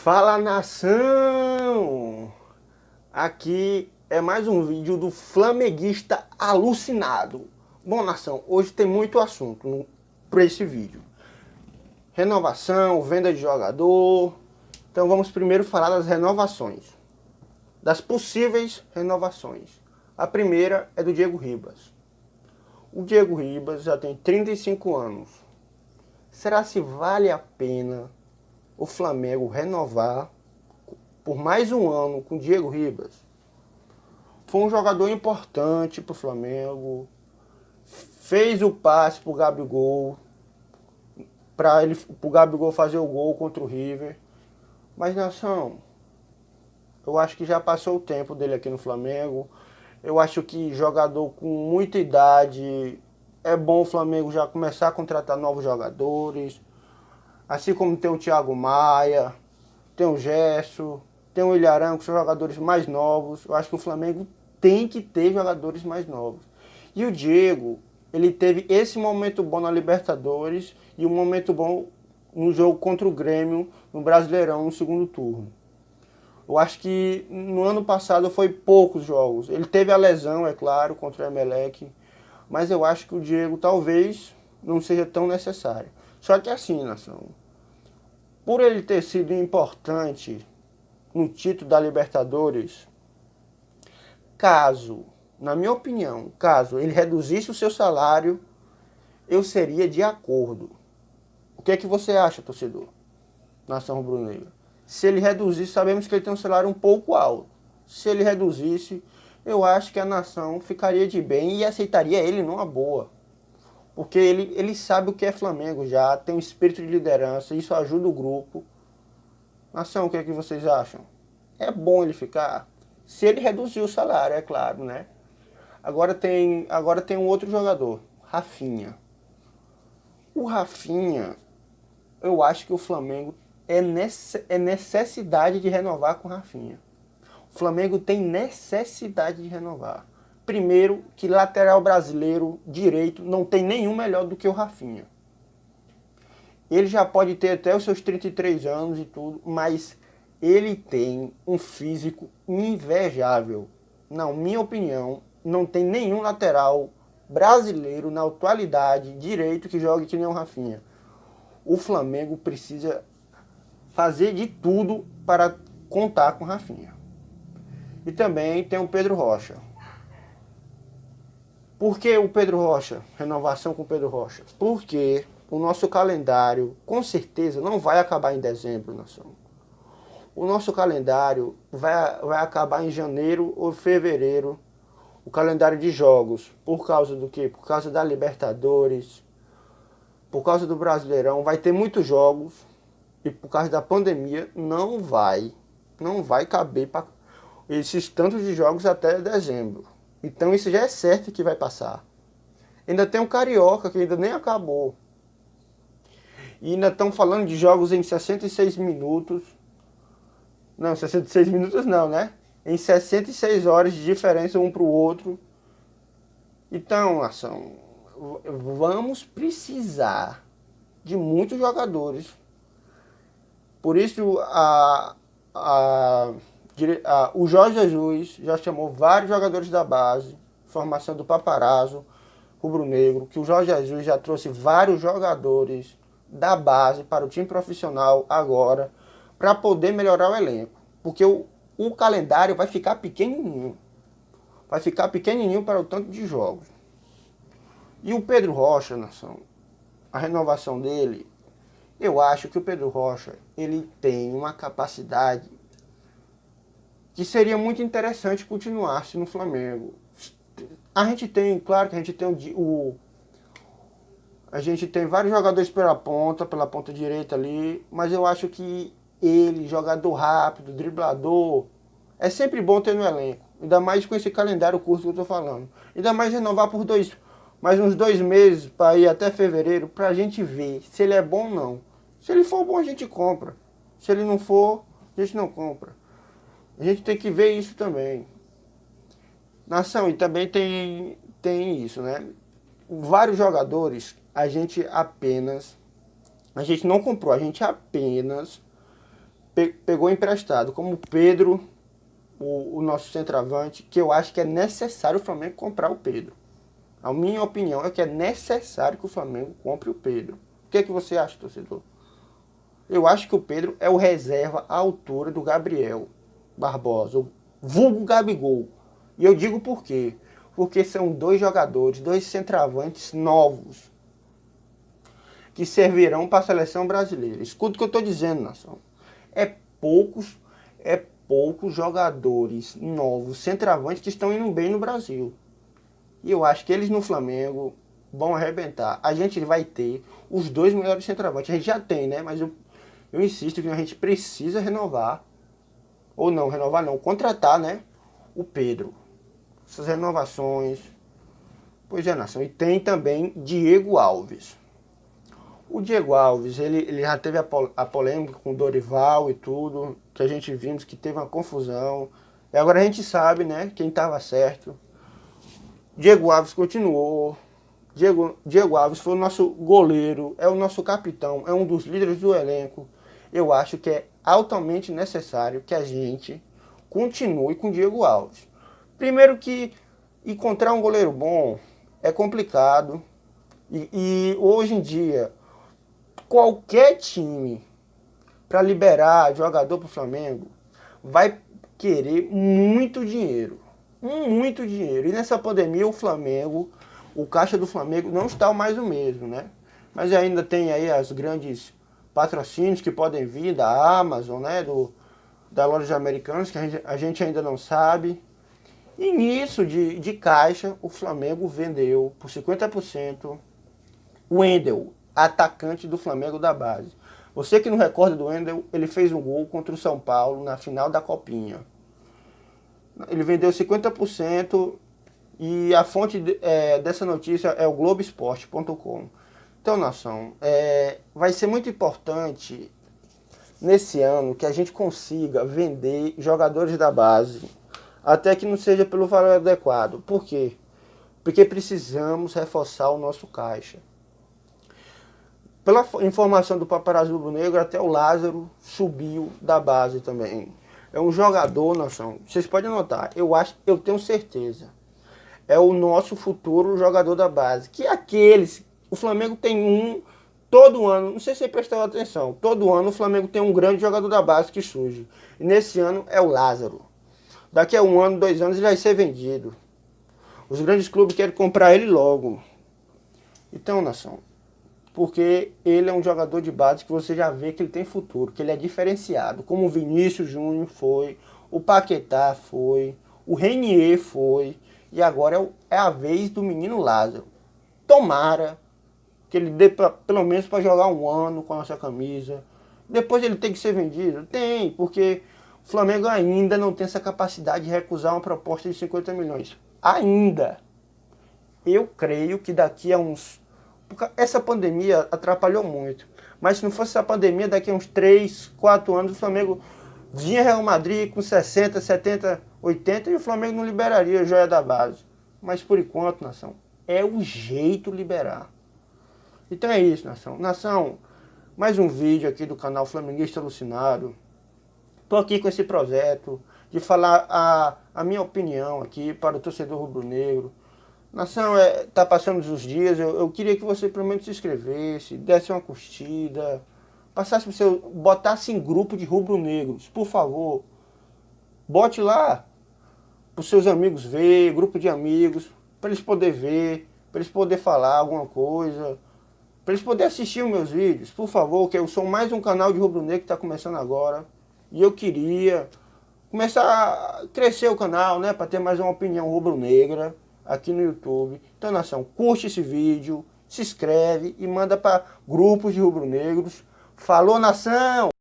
Fala, nação! Aqui é mais um vídeo do flamenguista alucinado. Bom, nação, hoje tem muito assunto para esse vídeo. Renovação, venda de jogador. Então vamos primeiro falar das renovações. Das possíveis renovações. A primeira é do Diego Ribas. O Diego Ribas já tem 35 anos. Será se vale a pena o Flamengo renovar por mais um ano com o Diego Ribas? Foi um jogador importante para o Flamengo, fez o passe para o Gabigol, para o Gabigol fazer o gol contra o River. Mas, nação, eu acho que já passou o tempo dele aqui no Flamengo. Eu acho que jogador com muita idade, é bom o Flamengo já começar a contratar novos jogadores. Assim como tem o Thiago Maia, tem o Gerson, tem o Ilharão, que são jogadores mais novos. Eu acho que o Flamengo tem que ter jogadores mais novos. E o Diego, ele teve esse momento bom na Libertadores e um momento bom no jogo contra o Grêmio, no Brasileirão, no segundo turno. Eu acho que no ano passado foi poucos jogos. Ele teve a lesão, é claro, contra o Emelec, mas eu acho que o Diego talvez não seja tão necessário. Só que assim, nação, por ele ter sido importante no título da Libertadores, caso, na minha opinião, caso ele reduzisse o seu salário, eu seria de acordo. O que é que você acha, torcedor? Nação rubro-negra. Se ele reduzisse, sabemos que ele tem um salário um pouco alto. Se ele reduzisse, eu acho que a nação ficaria de bem e aceitaria ele numa boa. Porque ele sabe o que é Flamengo já, tem um espírito de liderança, isso ajuda o grupo. Nação, o que é que vocês acham? É bom ele ficar? Se ele reduzir o salário, é claro, né? Agora tem um outro jogador, Rafinha. O Rafinha, eu acho que o Flamengo é necessidade de renovar com o Rafinha. O Flamengo tem necessidade de renovar. Primeiro, que lateral brasileiro direito não tem nenhum melhor do que o Rafinha. Ele já pode ter até os seus 33 anos e tudo, mas ele tem um físico invejável. Na minha opinião, não tem nenhum lateral brasileiro na atualidade direito que jogue que nem o Rafinha. O Flamengo precisa fazer de tudo para contar com o Rafinha. E também tem o Pedro Rocha. Por que o Pedro Rocha? Renovação com o Pedro Rocha. Porque o nosso calendário, com certeza, não vai acabar em dezembro, nação. O nosso calendário vai acabar em janeiro ou fevereiro. O calendário de jogos. Por causa do quê? Por causa da Libertadores. Por causa do Brasileirão. Vai ter muitos jogos. E por causa da pandemia, não vai caber para esses tantos de jogos até dezembro. Então isso já é certo que vai passar. Ainda tem o Carioca, que ainda nem acabou. E ainda estão falando de jogos em 66 minutos. Não, 66 minutos não, né? Em 66 horas de diferença um para o outro. Então, nação, vamos precisar de muitos jogadores. Por isso, o Jorge Jesus já chamou vários jogadores da base, formação do Paparazzo, rubro-negro, que o Jorge Jesus já trouxe vários jogadores da base para o time profissional agora, para poder melhorar o elenco. Porque o calendário vai ficar pequenininho. Vai ficar pequenininho para o tanto de jogos. E o Pedro Rocha, nação, a renovação dele, eu acho que o Pedro Rocha, ele tem uma capacidade que seria muito interessante continuar-se no Flamengo. A gente tem, claro que a gente tem a gente tem vários jogadores pela ponta direita ali, mas eu acho que ele, jogador rápido, driblador, é sempre bom ter no elenco. Ainda mais com esse calendário curto que eu tô falando. Ainda mais renovar por mais uns 2 meses para ir até fevereiro, pra gente ver se ele é bom ou não. Se ele for bom, a gente compra. Se ele não for, a gente não compra. A gente tem que ver isso também. Nação, e também tem isso, né? Vários jogadores, a gente não comprou, a gente apenas pegou emprestado, como o Pedro, o nosso centroavante, que eu acho que é necessário o Flamengo comprar o Pedro. A minha opinião é que é necessário que o Flamengo compre o Pedro. O que é que você acha, torcedor? Eu acho que o Pedro é o reserva à altura do Gabriel Barbosa, o vulgo Gabigol. E eu digo por quê? Porque são dois jogadores, dois centroavantes novos, que servirão para a seleção brasileira. Escuta o que eu estou dizendo, nação. É poucos jogadores novos, centroavantes, que estão indo bem no Brasil. E eu acho que eles no Flamengo vão arrebentar. A gente vai ter os dois melhores centroavantes. A gente já tem, né? Mas eu insisto que a gente precisa renovar. Ou não, renovar não. Contratar, né? O Pedro. Essas renovações. Pois é, nação. E tem também Diego Alves. O Diego Alves, ele já teve a polêmica com o Dorival e tudo. Que a gente vimos que teve uma confusão. E agora a gente sabe, né? Quem estava certo. Diego Alves continuou. Diego Alves foi o nosso goleiro, é o nosso capitão, é um dos líderes do elenco. Eu acho que é altamente necessário que a gente continue com Diego Alves. Primeiro que encontrar um goleiro bom é complicado. E hoje em dia, qualquer time para liberar jogador para o Flamengo vai querer muito dinheiro. Muito dinheiro. E nessa pandemia o caixa do Flamengo não está mais o mesmo, né? Mas ainda tem aí as grandes patrocínios que podem vir da Amazon, né? Da loja Americanas, que a gente ainda não sabe. E nisso de caixa, o Flamengo vendeu por 50% o Wendel, atacante do Flamengo da base. Você que não recorda do Wendel, ele fez um gol contra o São Paulo na final da Copinha. Ele vendeu 50% e a fonte dessa notícia é o Globoesporte.com. Então, nação, vai ser muito importante nesse ano que a gente consiga vender jogadores da base, até que não seja pelo valor adequado. Por quê? Porque precisamos reforçar o nosso caixa. Pela informação do Paparazzo Rubro-Negro, até o Lázaro subiu da base também. É um jogador, nação. Vocês podem notar, eu tenho certeza. É o nosso futuro jogador da base. Que aqueles, o Flamengo tem todo ano, não sei se você prestou atenção, todo ano o Flamengo tem um grande jogador da base que surge. E nesse ano é o Lázaro. Daqui a 1 ano, 2 anos ele vai ser vendido. Os grandes clubes querem comprar ele logo. Então, nação, porque ele é um jogador de base que você já vê que ele tem futuro, que ele é diferenciado, como o Vinícius Júnior foi, o Paquetá foi, o Renier foi, e agora é a vez do menino Lázaro. Tomara que ele dê pelo menos para jogar 1 ano com a nossa camisa. Depois ele tem que ser vendido? Tem, porque o Flamengo ainda não tem essa capacidade de recusar uma proposta de 50 milhões. Ainda. Eu creio que daqui a uns... Essa pandemia atrapalhou muito. Mas se não fosse essa pandemia, daqui a uns 3, 4 anos o Flamengo vinha Real Madrid com 60, 70, 80 e o Flamengo não liberaria a joia da base. Mas por enquanto, nação, é o jeito liberar. Então é isso, nação. Nação, mais um vídeo aqui do canal Flamenguista Alucinado. Tô aqui com esse projeto de falar a minha opinião aqui para o torcedor rubro-negro. Nação, tá passando os dias, eu queria que você pelo menos se inscrevesse, desse uma curtida, passasse pro seu, botasse em grupo de rubro-negros, por favor. Bote lá para os seus amigos ver, grupo de amigos, para eles poderem ver, para eles poderem falar alguma coisa, para eles poderem assistir os meus vídeos, por favor, que eu sou mais um canal de rubro-negro que está começando agora, e eu queria começar a crescer o canal, né, para ter mais uma opinião rubro-negra aqui no YouTube. Então, nação, curte esse vídeo, se inscreve e manda para grupos de rubro-negros. Falou, nação!